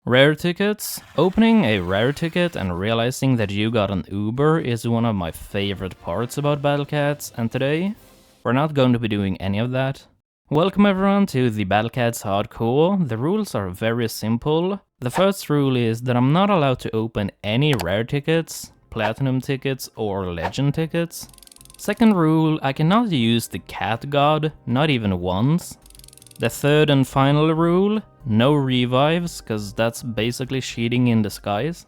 Rare tickets. Opening a rare ticket and realizing that you got an Uber is one of my favorite parts about Battle Cats, and today we're not going to be doing any of that. Welcome everyone to the Battle Cats Hardcore. The rules are very simple. The first rule is that I'm not allowed to open any rare tickets, platinum tickets or legend tickets. Second rule, I cannot use the cat god, not even once. The third and final rule, no revives, cause that's basically cheating in disguise.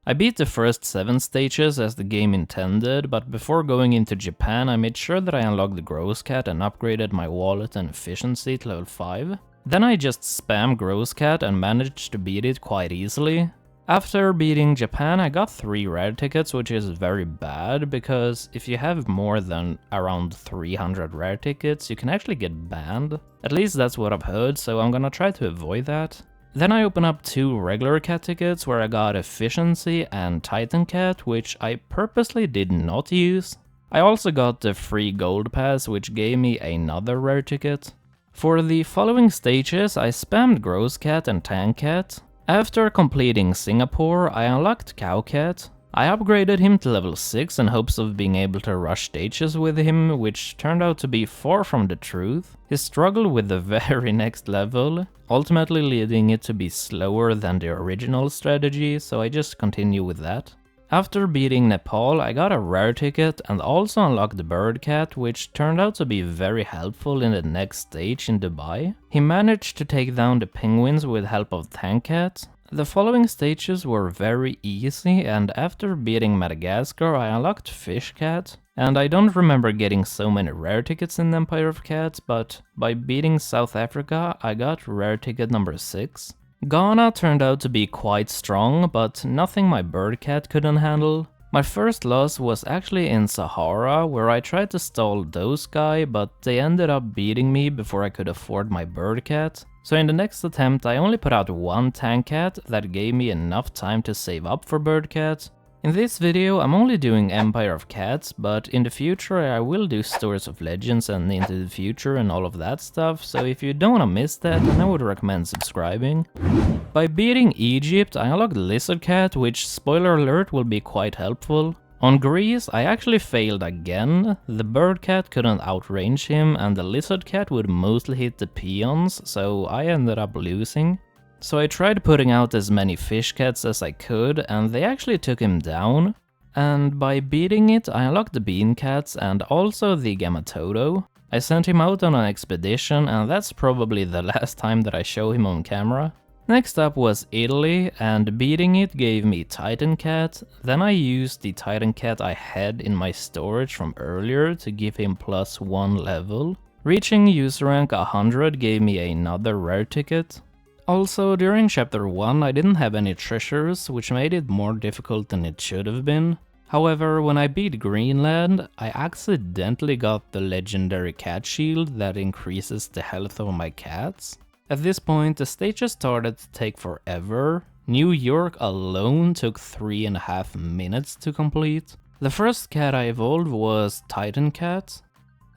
I beat the first 7 stages as the game intended, but before going into Japan I made sure that I unlocked the Gross Cat and upgraded my wallet and efficiency to level 5. Then I just spammed Gross Cat and managed to beat it quite easily. After beating Japan I got 3 rare tickets, which is very bad, because if you have more than around 300 rare tickets you can actually get banned. At least that's what I've heard, so I'm gonna try to avoid that. Then I open up 2 regular cat tickets where I got Efficiency and Titan Cat, which I purposely did not use. I also got the free gold pass, which gave me another rare ticket. For the following stages I spammed Gross Cat and Tank Cat. After completing Singapore, I unlocked Cow Cat. I upgraded him to level 6 in hopes of being able to rush stages with him, which turned out to be far from the truth. He struggled with the very next level, ultimately leading it to be slower than the original strategy, so I just continue with that. After beating Nepal, I got a rare ticket and also unlocked the Bird Cat, which turned out to be very helpful in the next stage in Dubai. He managed to take down the penguins with help of Tank Cat. The following stages were very easy, and after beating Madagascar I unlocked Fish Cat. And I don't remember getting so many rare tickets in Empire of Cats, but by beating South Africa I got rare ticket number 6. Ghana turned out to be quite strong, but nothing my Bird Cat couldn't handle. My first loss was actually in Sahara, where I tried to stall those guys, but they ended up beating me before I could afford my Bird Cat. So in the next attempt I only put out 1 Tank Cat that gave me enough time to save up for Bird Cat. In this video I'm only doing Empire of Cats, but in the future I will do Stories of Legends and Into the Future and all of that stuff, so if you don't wanna miss that then I would recommend subscribing. By beating Egypt I unlocked Lizard Cat, which, spoiler alert, will be quite helpful. On Greece I actually failed again. The Bird Cat couldn't outrange him and the Lizard Cat would mostly hit the peons, so I ended up losing. So I tried putting out as many fish cats as I could, and they actually took him down. And by beating it, I unlocked the bean cats and also the Gamatodo. I sent him out on an expedition, and that's probably the last time that I show him on camera. Next up was Italy, and beating it gave me Titan Cat. Then I used the Titan Cat I had in my storage from earlier to give him +1 level. Reaching user rank 100 gave me another rare ticket. Also, during chapter 1 I didn't have any treasures, which made it more difficult than it should have been. However, when I beat Greenland, I accidentally got the legendary cat shield that increases the health of my cats. At this point the stages started to take forever. New York alone took 3.5 minutes to complete. The first cat I evolved was Titan Cat.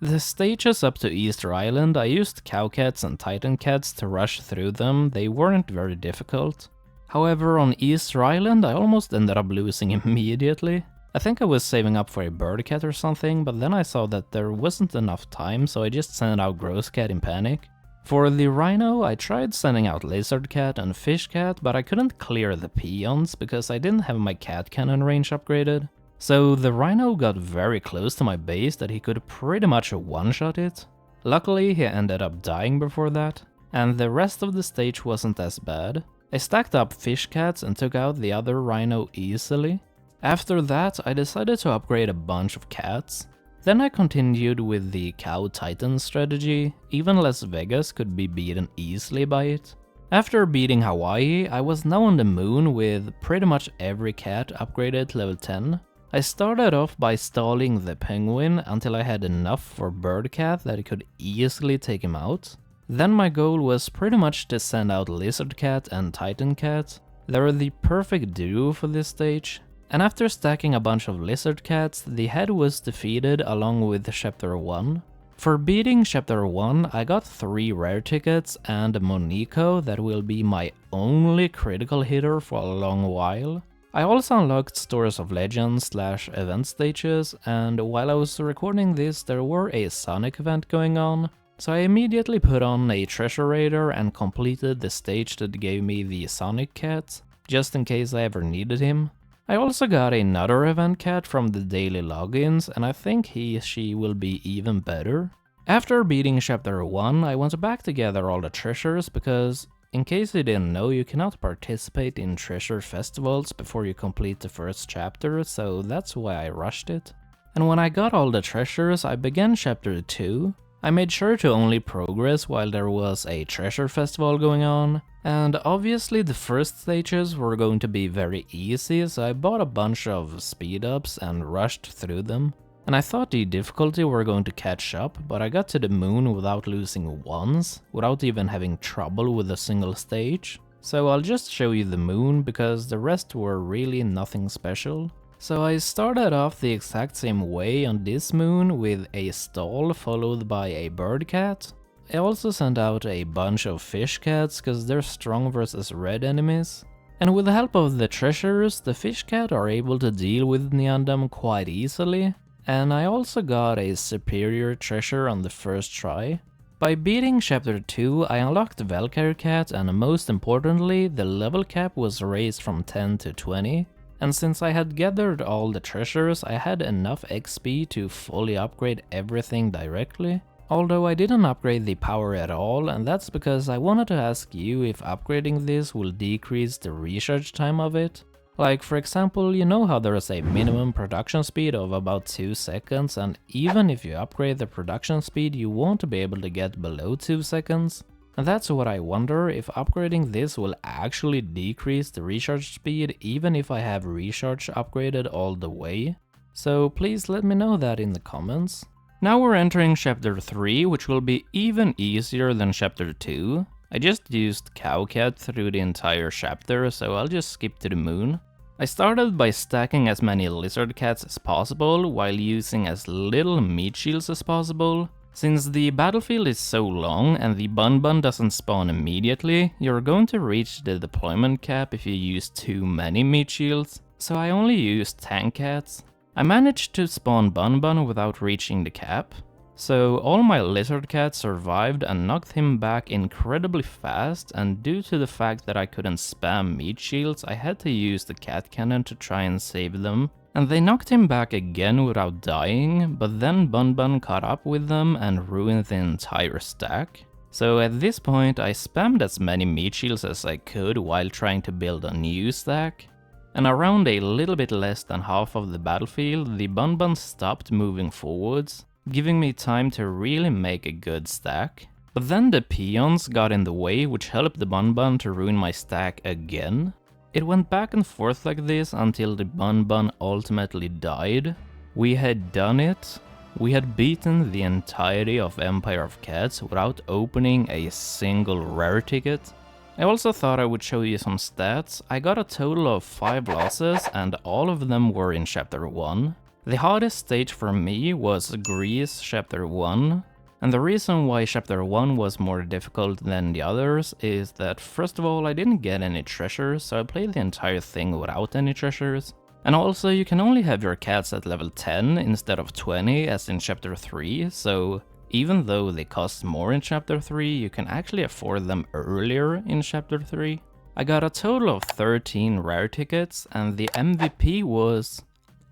The stages up to Easter Island, I used Cow Cats and Titan Cats to rush through them. They weren't very difficult. However, on Easter Island I almost ended up losing immediately. I think I was saving up for a Bird Cat or something, but then I saw that there wasn't enough time, so I just sent out Gross Cat in panic. For the Rhino, I tried sending out Lizard Cat and Fish Cat, but I couldn't clear the peons because I didn't have my cat cannon range upgraded. So the Rhino got very close to my base that he could pretty much one-shot it. Luckily he ended up dying before that, and the rest of the stage wasn't as bad. I stacked up Fish Cats and took out the other Rhino easily. After that I decided to upgrade a bunch of cats. Then I continued with the Cow Titan strategy. Even Las Vegas could be beaten easily by it. After beating Hawaii, I was now on the moon with pretty much every cat upgraded to level 10. I started off by stalling the penguin until I had enough for Bird Cat that I could easily take him out. Then my goal was pretty much to send out Lizard Cat and Titan Cat. They were the perfect duo for this stage. And after stacking a bunch of Lizard Cats, the head was defeated along with chapter 1. For beating Chapter 1, I got 3 rare tickets and a Moniko that will be my only critical hitter for a long while. I also unlocked Stories of Legends / event stages, and while I was recording this there were a Sonic event going on, so I immediately put on a Treasure Raider and completed the stage that gave me the Sonic cat, just in case I ever needed him. I also got another event cat from the daily logins, and I think she will be even better. After beating Chapter 1, I went back to gather all the treasures because, in case you didn't know, you cannot participate in treasure festivals before you complete the first chapter, so that's why I rushed it. And when I got all the treasures, I began Chapter 2. I made sure to only progress while there was a treasure festival going on, and obviously the first stages were going to be very easy, so I bought a bunch of speed ups and rushed through them. And I thought the difficulty were going to catch up, but I got to the moon without losing once, without even having trouble with a single stage. So I'll just show you the moon, because the rest were really nothing special. So I started off the exact same way on this moon with a stall followed by a bird cat. I also sent out a bunch of fish cats cause they're strong versus red enemies. And with the help of the treasures, the fish cat are able to deal with Neondam quite easily. And I also got a superior treasure on the first try. By beating Chapter 2, I unlocked Valkyrie Cat, and most importantly, the level cap was raised from 10 to 20. And since I had gathered all the treasures, I had enough XP to fully upgrade everything directly. Although I didn't upgrade the power at all, and that's because I wanted to ask you if upgrading this will decrease the recharge time of it. Like, for example, you know how there is a minimum production speed of about 2 seconds, and even if you upgrade the production speed, you won't be able to get below 2 seconds? And that's what I wonder, if upgrading this will actually decrease the recharge speed even if I have recharge upgraded all the way. So please let me know that in the comments. Now we're entering Chapter 3, which will be even easier than Chapter 2. I just used Cowcat through the entire chapter, so I'll just skip to the moon. I started by stacking as many lizard cats as possible while using as little meat shields as possible. Since the battlefield is so long and the Bun doesn't spawn immediately, you're going to reach the deployment cap if you use too many meat shields, so I only used tank cats. I managed to spawn Bun without reaching the cap, so all my lizard cats survived and knocked him back incredibly fast, and due to the fact that I couldn't spam meat shields, I had to use the cat cannon to try and save them. And they knocked him back again without dying, but then Bun caught up with them and ruined the entire stack. So at this point I spammed as many meat shields as I could while trying to build a new stack. And around a little bit less than half of the battlefield, the Bun stopped moving forwards, giving me time to really make a good stack. But then the peons got in the way, which helped the Bun to ruin my stack again. It went back and forth like this until the Bun ultimately died. We had done it. We had beaten the entirety of Empire of Cats without opening a single rare ticket. I also thought I would show you some stats. I got a total of 5 losses and all of them were in Chapter 1. The hardest stage for me was Greece Chapter 1. And the reason why Chapter 1 was more difficult than the others is that, first of all, I didn't get any treasures, so I played the entire thing without any treasures. And also, you can only have your cats at level 10 instead of 20 as in Chapter 3, so even though they cost more in Chapter 3, you can actually afford them earlier in Chapter 3. I got a total of 13 rare tickets, and the MVP was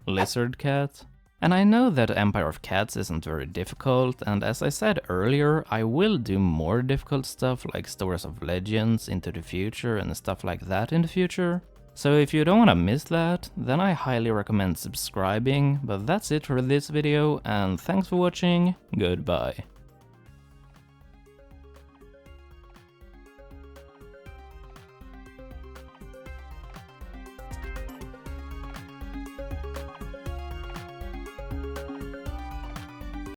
Lizard Cat. And I know that Empire of Cats isn't very difficult, and as I said earlier, I will do more difficult stuff like Stories of Legends into the future and stuff like that in the future. So if you don't want to miss that, then I highly recommend subscribing, but that's it for this video, and thanks for watching, goodbye.